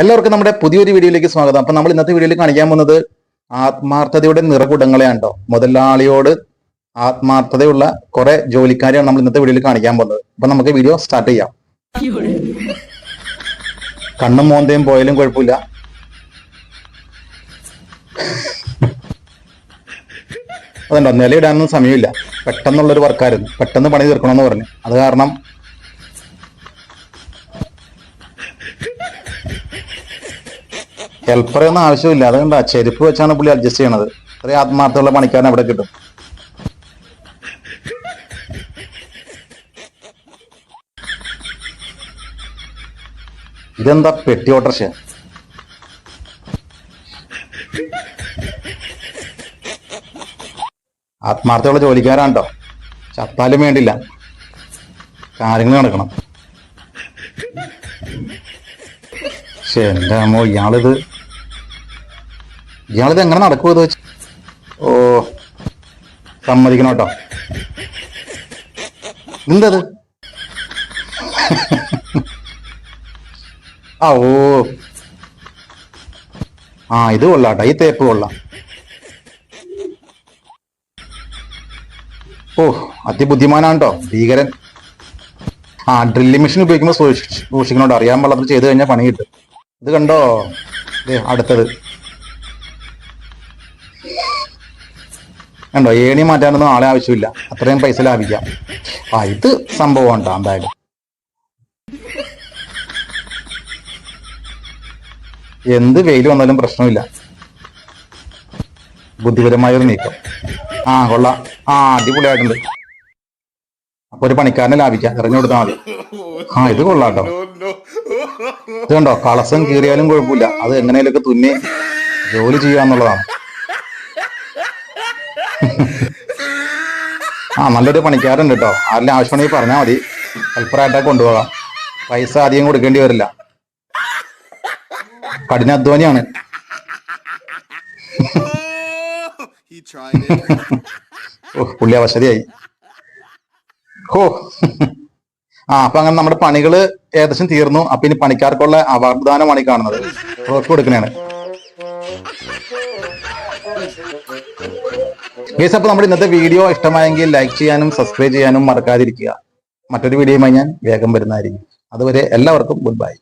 എല്ലാവർക്കും നമ്മുടെ പുതിയൊരു വീഡിയോയിലേക്ക് സ്വാഗതം. അപ്പൊ നമ്മൾ ഇന്നത്തെ വീഡിയോയിൽ കാണിക്കാൻ പോകുന്നത് ആത്മാർത്ഥതയുടെ നിറകുടങ്ങളെയാണ് കേട്ടോ. മുതലാളിയോട് ആത്മാർത്ഥതയുള്ള കുറെ ജോലിക്കാരെയാണ് നമ്മൾ ഇന്നത്തെ വീഡിയോയിൽ കാണിക്കാൻ പോകുന്നത്. അപ്പൊ നമുക്ക് വീഡിയോ സ്റ്റാർട്ട് ചെയ്യാം. കണ്ണും മോന്തയും പോയാലും കുഴപ്പമില്ല. അതുണ്ടോ, നിലയിടാനൊന്നും സമയമില്ല. പെട്ടെന്നുള്ളൊരു വർക്കായിരുന്നു, പെട്ടെന്ന് പണി തീർക്കണമെന്ന് പറഞ്ഞു. അത് കാരണം ഹെൽപ്പറെ ഒന്നും ആവശ്യമില്ല. അതുകൊണ്ടാ ചെരുപ്പ് വെച്ചാണ് പുള്ളി അഡ്ജസ്റ്റ് ചെയ്യണത്. അത്രയും ആത്മാർത്ഥമുള്ള പണിക്കാരൻ അവിടെ കിട്ടും. ഇതെന്താ പെട്ടി ഓട്ടർഷ? ആത്മാർത്ഥമുള്ള ജോലിക്കാരാണ് കേട്ടോ. ചത്താലും വേണ്ടില്ല, കാര്യങ്ങൾ നടക്കണം. പക്ഷെ എന്റെ അമ്മോ, ഇയാളിത് എങ്ങനെ നടക്കുമോ ഇത് വെച്ച്? ഓ, സമ്മതിക്കണം കേട്ടോ. എന്തത്? ഇത് കൊള്ളാട്ടോ, ഈ തേപ്പ് കൊള്ളാം. ഓ, അതിബുദ്ധിമാനാണ് കേട്ടോ, ഭീകരൻ. ഡ്രില്ലിംഗ് മെഷീൻ ഉപയോഗിക്കുമ്പോൾ സൂക്ഷിക്കണോട്ടോ. അറിയാൻ പാടില്ലാത്ത ചെയ്ത് കഴിഞ്ഞാൽ പണി കിട്ടും. ഇത് കണ്ടോ, അടുത്തത് കണ്ടോ, ഏണി മാറ്റാനൊന്നും ആളെ ആവശ്യമില്ല, അത്രയും പൈസ ലാഭിക്കാം. ഇത് സംഭവം ഉണ്ടോ എന്തായാലും. എന്ത് വെയിൽ വന്നാലും പ്രശ്നമില്ല. ബുദ്ധിപരമായൊരു നീക്കം. കൊള്ളാം. അടിപൊളിയായിട്ടുണ്ട്. അപ്പൊ ഒരു പണിക്കാരനെ ലാഭിക്കാം, എറിഞ്ഞു കൊടുത്താൽ മതി. ഇത് കൊള്ളാട്ടോ. ഇത് കണ്ടോ, കളസം കീറിയാലും കുഴപ്പമില്ല, അത് എങ്ങനെയൊക്കെ തുന്നി ജോലി ചെയ്യാന്നുള്ളതാണ്. നല്ലൊരു പണിക്കാരുണ്ട് കേട്ടോ. ആരെങ്കിലും ആവശ്യമാണെങ്കിൽ പറഞ്ഞാൽ മതി, ഹെൽപ്പറായിട്ടൊക്കെ കൊണ്ടുപോകാം. പൈസ അധികം കൊടുക്കേണ്ടി വരില്ല. കഠിനാധ്വാനിയാണ്. പുള്ളി അവശതയായി. അപ്പൊ അങ്ങനെ നമ്മുടെ പണികള് ഏകദേശം തീർന്നു. അപ്പൊ ഇനി പണിക്കാർക്കുള്ള അവാർഡ് ദാനമാണ് ഈ കാണുന്നത്. ട്രോഫി കൊടുക്കണേണ്. അപ്പൊ നമ്മുടെ ഇന്നത്തെ വീഡിയോ ഇഷ്ടമായെങ്കിൽ ലൈക്ക് ചെയ്യാനും സബ്സ്ക്രൈബ് ചെയ്യാനും മറക്കാതിരിക്കുക. മറ്റൊരു വീഡിയോയുമായി ഞാൻ വേഗം വരുന്നതായിരിക്കും. അതുവരെ എല്ലാവർക്കും ഗുഡ് ബൈ.